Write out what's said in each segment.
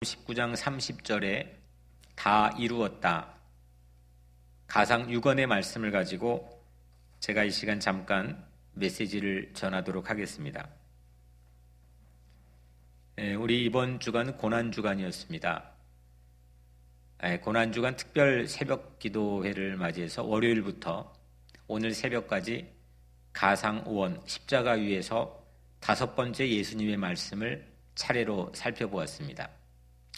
19장 30절에 다 이루었다. 가상 6원의 말씀을 가지고 제가 이 시간 잠깐 메시지를 전하도록 하겠습니다. 우리 이번 주간은 고난주간이었습니다. 고난주간 특별 새벽 기도회를 맞이해서 월요일부터 오늘 새벽까지 가상 5원 십자가 위에서 5번째 예수님의 말씀을 차례로 살펴보았습니다.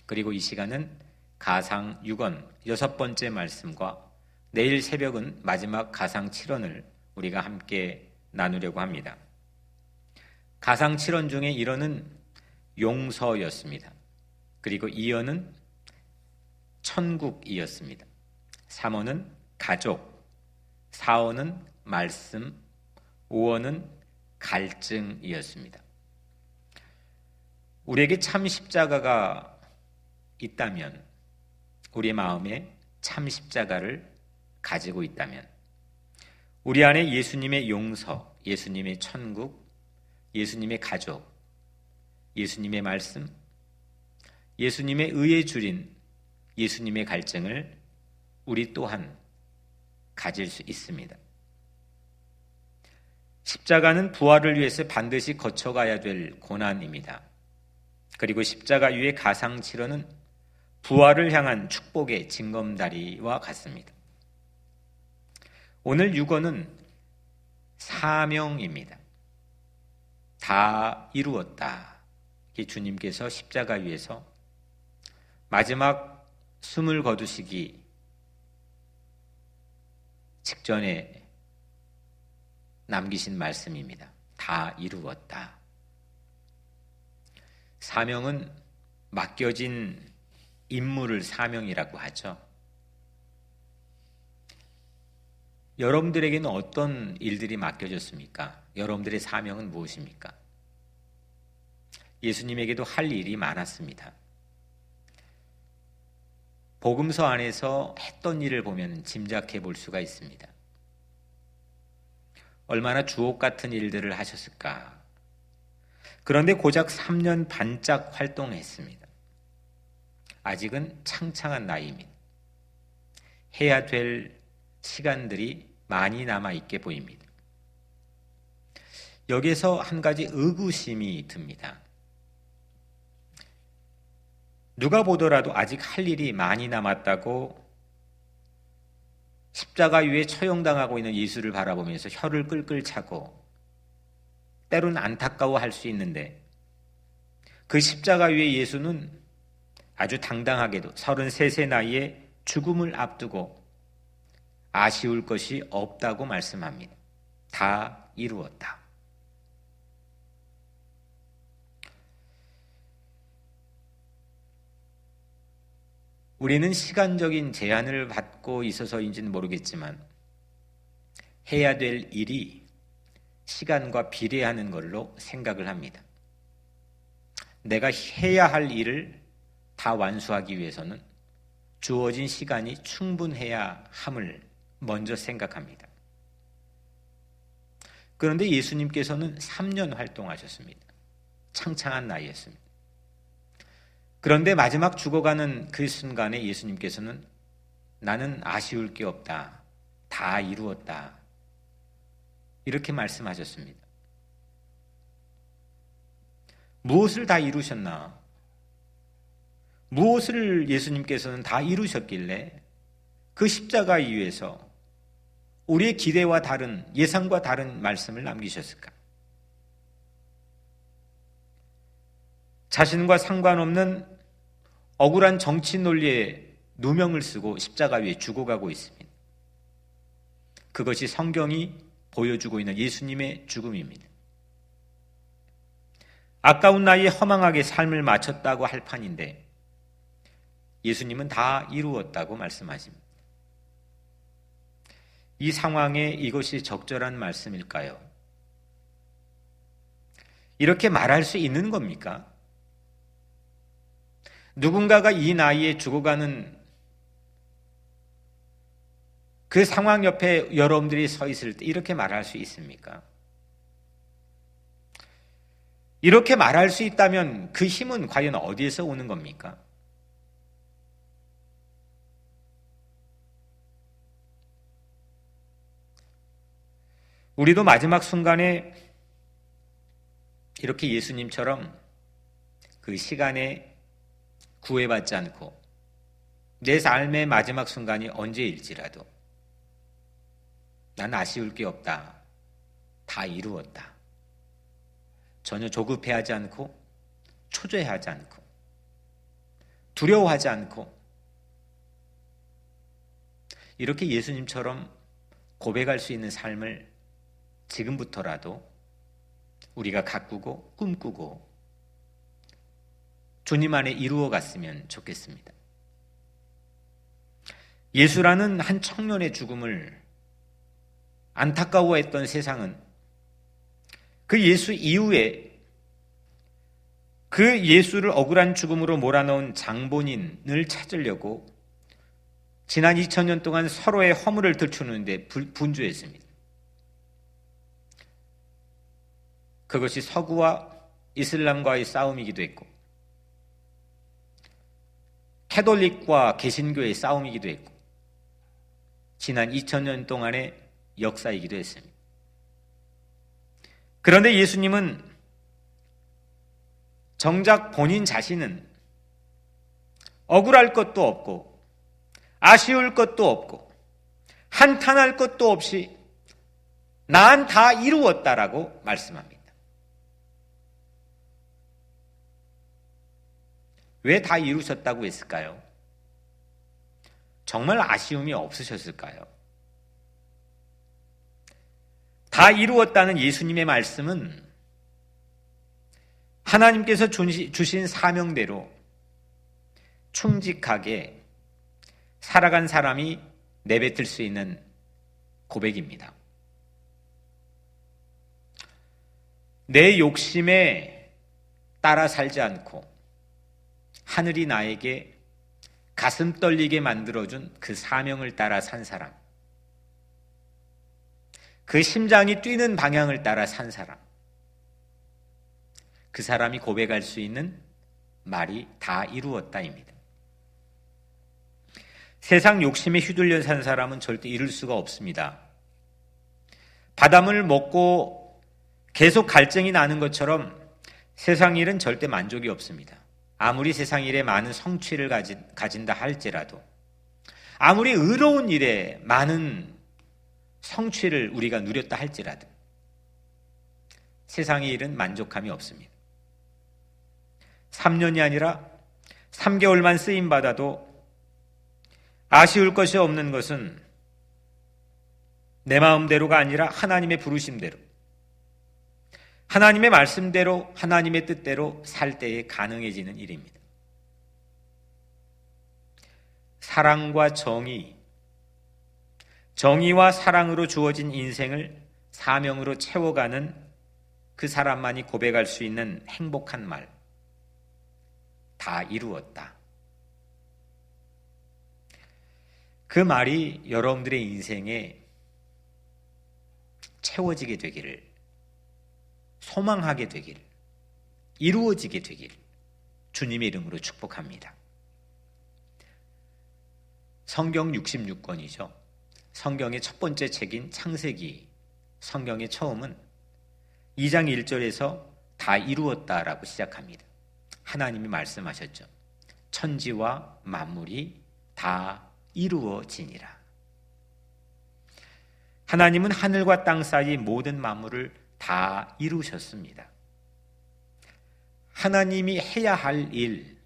그리고 이 시간은 가상 6원 6번째 말씀과 내일 새벽은 마지막 가상 7원을 우리가 함께 나누려고 합니다. 가상 7원 중에 1원은 용서였습니다. 그리고 2원은 천국이었습니다. 3원은 가족, 4원은 말씀, 5원은 갈증이었습니다. 우리에게 참 십자가가 있다면, 우리 마음에 참 십자가를 가지고 있다면, 우리 안에 예수님의 용서, 예수님의 천국, 예수님의 가족, 예수님의 말씀, 예수님의 의에 줄인 예수님의 갈증을 우리 또한 가질 수 있습니다. 십자가는 부활을 위해서 반드시 거쳐가야 될 고난입니다. 그리고 십자가 위의 가상 7원은 부활을 향한 축복의 징검다리와 같습니다. 오늘 6원은 사명입니다. 다 이루었다. 주님께서 십자가 위에서 마지막 숨을 거두시기 직전에 남기신 말씀입니다. 다 이루었다. 사명은 맡겨진 임무를 사명이라고 하죠. 여러분들에게는 어떤 일들이 맡겨졌습니까? 여러분들의 사명은 무엇입니까? 예수님에게도 할 일이 많았습니다. 복음서 안에서 했던 일을 보면 짐작해 볼 수가 있습니다. 얼마나 주옥 같은 일들을 하셨을까? 그런데 고작 3년 반짝 활동했습니다. 아직은 창창한 나이입니다. 해야 될 시간들이 많이 남아있게 보입니다. 여기서 한 가지 의구심이 듭니다. 누가 보더라도 아직 할 일이 많이 남았다고 십자가 위에 처형당하고 있는 예수를 바라보면서 혀를 끌끌 차고 때로는 안타까워할 수 있는데, 그 십자가 위에 예수는 아주 당당하게도 33세 나이에 죽음을 앞두고 아쉬울 것이 없다고 말씀합니다. 다 이루었다. 우리는 시간적인 제한을 받고 있어서인지는 모르겠지만 해야 될 일이 시간과 비례하는 걸로 생각을 합니다. 내가 해야 할 일을 다 완수하기 위해서는 주어진 시간이 충분해야 함을 먼저 생각합니다. 그런데 예수님께서는 3년 활동하셨습니다. 창창한 나이였습니다. 그런데 마지막 죽어가는 그 순간에 예수님께서는 나는 아쉬울 게 없다. 다 이루었다. 이렇게 말씀하셨습니다. 무엇을 다 이루셨나? 무엇을 예수님께서는 다 이루셨길래 그 십자가 위에서 우리의 기대와 다른, 예상과 다른 말씀을 남기셨을까? 자신과 상관없는 억울한 정치 논리에 누명을 쓰고 십자가 위에 죽어가고 있습니다. 그것이 성경이 보여주고 있는 예수님의 죽음입니다. 아까운 나이에 허망하게 삶을 마쳤다고 할 판인데 예수님은 다 이루었다고 말씀하십니다. 이 상황에 이것이 적절한 말씀일까요? 이렇게 말할 수 있는 겁니까? 누군가가 이 나이에 죽어가는 그 상황 옆에 여러분들이 서 있을 때 이렇게 말할 수 있습니까? 이렇게 말할 수 있다면 그 힘은 과연 어디에서 오는 겁니까? 우리도 마지막 순간에 이렇게 예수님처럼 그 시간에 구애받지 않고 내 삶의 마지막 순간이 언제일지라도 난 아쉬울 게 없다. 다 이루었다. 전혀 조급해하지 않고 초조해하지 않고 두려워하지 않고 이렇게 예수님처럼 고백할 수 있는 삶을 지금부터라도 우리가 가꾸고 꿈꾸고 주님 안에 이루어 갔으면 좋겠습니다. 예수라는 한 청년의 죽음을 안타까워했던 세상은 그 예수 이후에 그 예수를 억울한 죽음으로 몰아넣은 장본인을 찾으려고 지난 2000년 동안 서로의 허물을 들추는데 분주했습니다. 그것이 서구와 이슬람과의 싸움이기도 했고 캐톨릭과 개신교의 싸움이기도 했고 지난 2000년 동안의 역사이기도 했습니다. 그런데 예수님은 정작 본인 자신은 억울할 것도 없고 아쉬울 것도 없고 한탄할 것도 없이 난 다 이루었다라고 말씀합니다. 왜 다 이루셨다고 했을까요? 정말 아쉬움이 없으셨을까요? 다 이루었다는 예수님의 말씀은 하나님께서 주신 사명대로 충직하게 살아간 사람이 내뱉을 수 있는 고백입니다. 내 욕심에 따라 살지 않고 하늘이 나에게 가슴 떨리게 만들어준 그 사명을 따라 산 사람, 그 심장이 뛰는 방향을 따라 산 사람, 그 사람이 고백할 수 있는 말이 다 이루었다입니다. 세상 욕심에 휘둘려 산 사람은 절대 이룰 수가 없습니다. 바닷물 먹고 계속 갈증이 나는 것처럼 세상 일은 절대 만족이 없습니다. 아무리 세상 일에 많은 성취를 가진다 할지라도 아무리 의로운 일에 많은 성취를 우리가 누렸다 할지라도 세상의 일은 만족함이 없습니다. 3년이 아니라 3개월만 쓰임받아도 아쉬울 것이 없는 것은 내 마음대로가 아니라 하나님의 부르심대로 하나님의 말씀대로 하나님의 뜻대로 살 때에 가능해지는 일입니다. 사랑과 정의와 사랑으로 주어진 인생을 사명으로 채워가는 그 사람만이 고백할 수 있는 행복한 말, 다 이루었다. 그 말이 여러분들의 인생에 채워지게 되기를, 소망하게 되기를, 이루어지게 되기를 주님의 이름으로 축복합니다. 성경 66권이죠. 성경의 첫 번째 책인 창세기, 성경의 처음은 2장 1절에서 다 이루었다라고 시작합니다. 하나님이 말씀하셨죠. 천지와 만물이 다 이루어지니라. 하나님은 하늘과 땅 사이 모든 만물을 다 이루셨습니다. 하나님이 해야 할 일,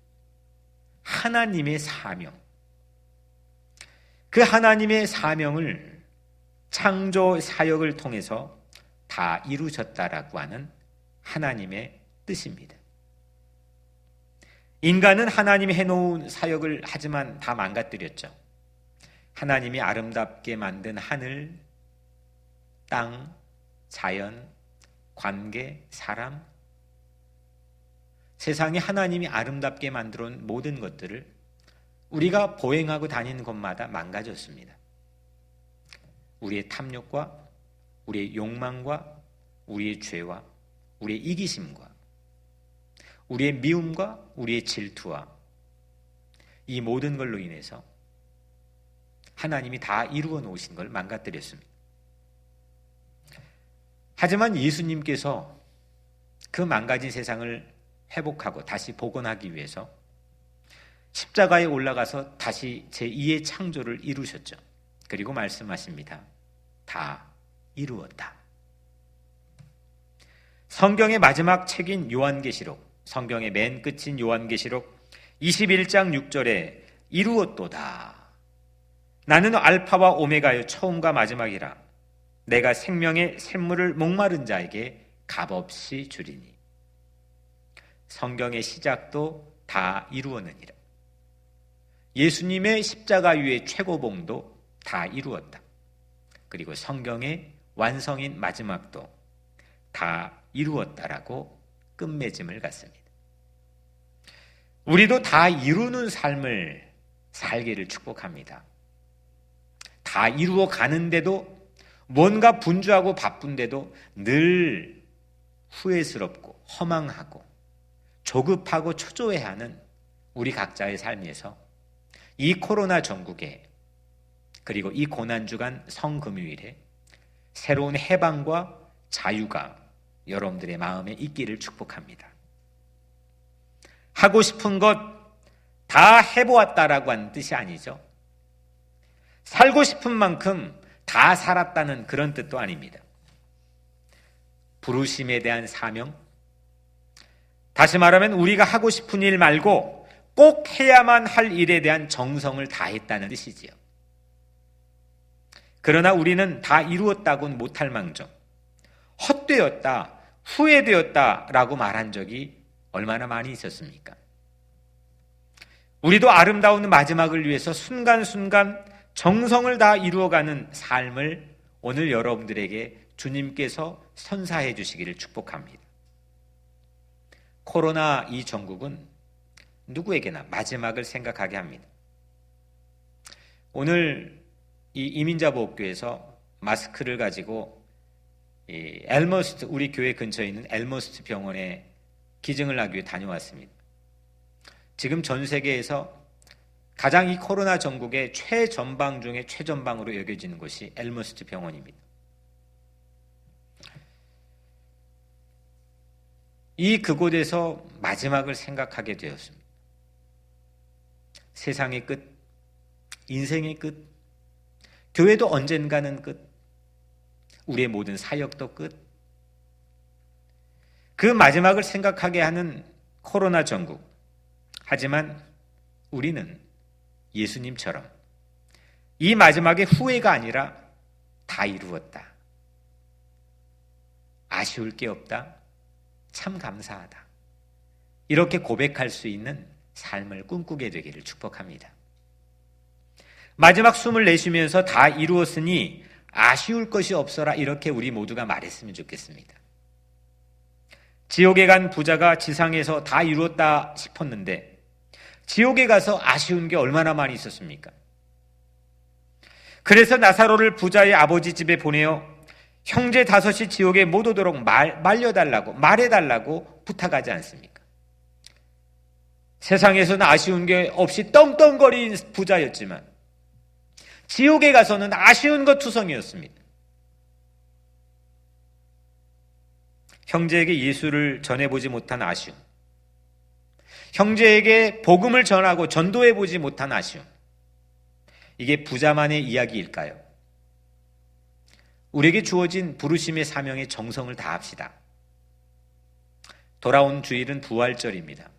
하나님의 사명, 그 하나님의 사명을 창조 사역을 통해서 다 이루셨다라고 하는 하나님의 뜻입니다. 인간은 하나님이 해놓은 사역을 하지만 다 망가뜨렸죠. 하나님이 아름답게 만든 하늘, 땅, 자연, 관계, 사람, 세상에 하나님이 아름답게 만들어 온 모든 것들을 우리가 보행하고 다니는 곳마다 망가졌습니다. 우리의 탐욕과 우리의 욕망과 우리의 죄와 우리의 이기심과 우리의 미움과 우리의 질투와 이 모든 걸로 인해서 하나님이 다 이루어 놓으신 걸 망가뜨렸습니다. 하지만 예수님께서 그 망가진 세상을 회복하고 다시 복원하기 위해서 십자가에 올라가서 다시 제2의 창조를 이루셨죠. 그리고 말씀하십니다. 다 이루었다. 성경의 마지막 책인 요한계시록, 성경의 맨 끝인 요한계시록 21장 6절에 이루었도다. 나는 알파와 오메가의 처음과 마지막이라. 내가 생명의 샘물을 목마른 자에게 값없이 주리니. 성경의 시작도 다 이루었느니라. 예수님의 십자가 위의 최고봉도 다 이루었다. 그리고 성경의 완성인 마지막도 다 이루었다라고 끝맺음을 갖습니다. 우리도 다 이루는 삶을 살기를 축복합니다. 다 이루어 가는데도 뭔가 분주하고 바쁜데도 늘 후회스럽고 허망하고 조급하고 초조해하는 우리 각자의 삶에서 이 코로나 전국에 그리고 이 고난주간 성금요일에 새로운 해방과 자유가 여러분들의 마음에 있기를 축복합니다. 하고 싶은 것 다 해보았다라고 하는 뜻이 아니죠. 살고 싶은 만큼 다 살았다는 그런 뜻도 아닙니다. 부르심에 대한 사명, 다시 말하면 우리가 하고 싶은 일 말고 꼭 해야만 할 일에 대한 정성을 다했다는 뜻이지요. 그러나 우리는 다 이루었다고는 못할 망정 헛되었다, 후회되었다라고 말한 적이 얼마나 많이 있었습니까? 우리도 아름다운 마지막을 위해서 순간순간 정성을 다 이루어가는 삶을 오늘 여러분들에게 주님께서 선사해 주시기를 축복합니다. 코로나 이 전국은 누구에게나 마지막을 생각하게 합니다. 오늘 이 이민자보호교에서 마스크를 가지고 이 엘머스트, 우리 교회 근처에 있는 엘머스트 병원에 기증을 하기 위해 다녀왔습니다. 지금 전 세계에서 가장 이 코로나 전국의 최전방 중에 최전방으로 여겨지는 곳이 엘머스트 병원입니다. 그곳에서 마지막을 생각하게 되었습니다. 세상의 끝, 인생의 끝, 교회도 언젠가는 끝, 우리의 모든 사역도 끝. 그 마지막을 생각하게 하는 코로나 전국. 하지만 우리는 예수님처럼 이 마지막에 후회가 아니라 다 이루었다. 아쉬울 게 없다. 참 감사하다. 이렇게 고백할 수 있는 삶을 꿈꾸게 되기를 축복합니다. 마지막 숨을 내쉬면서 다 이루었으니 아쉬울 것이 없어라. 이렇게 우리 모두가 말했으면 좋겠습니다. 지옥에 간 부자가 지상에서 다 이루었다 싶었는데 지옥에 가서 아쉬운 게 얼마나 많이 있었습니까? 그래서 나사로를 부자의 아버지 집에 보내어 형제 5이 지옥에 못 오도록 말해달라고 부탁하지 않습니까? 세상에서는 아쉬운 게 없이 떵떵거린 부자였지만 지옥에 가서는 아쉬운 것 투성이었습니다. 형제에게 예수를 전해보지 못한 아쉬움, 형제에게 복음을 전하고 전도해보지 못한 아쉬움, 이게 부자만의 이야기일까요? 우리에게 주어진 부르심의 사명에 정성을 다합시다. 돌아온 주일은 부활절입니다.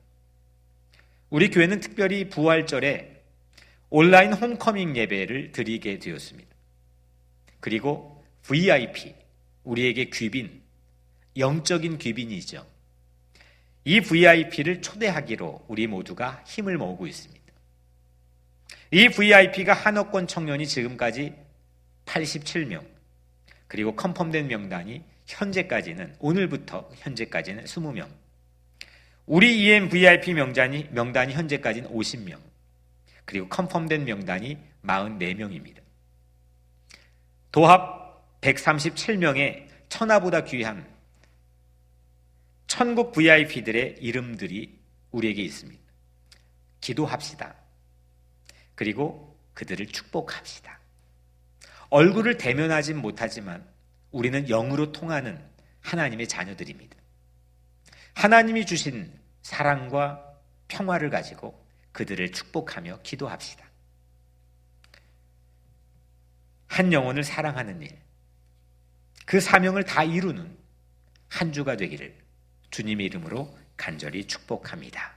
우리 교회는 특별히 부활절에 온라인 홈커밍 예배를 드리게 되었습니다. 그리고 VIP, 우리에게 귀빈, 영적인 귀빈이죠. 이 VIP를 초대하기로 우리 모두가 힘을 모으고 있습니다. 이 VIP가 한옥권 청년이 지금까지 87명, 그리고 컨펌된 명단이 오늘부터 현재까지는 20명, 우리 EM VIP 명단이 현재까지는 50명, 그리고 컨펌된 명단이 44명입니다. 도합 137명의 천하보다 귀한 천국 VIP들의 이름들이 우리에게 있습니다. 기도합시다. 그리고 그들을 축복합시다. 얼굴을 대면하진 못하지만 우리는 영으로 통하는 하나님의 자녀들입니다. 하나님이 주신 사랑과 평화를 가지고 그들을 축복하며 기도합시다. 한 영혼을 사랑하는 일, 그 사명을 다 이루는 한 주가 되기를 주님의 이름으로 간절히 축복합니다.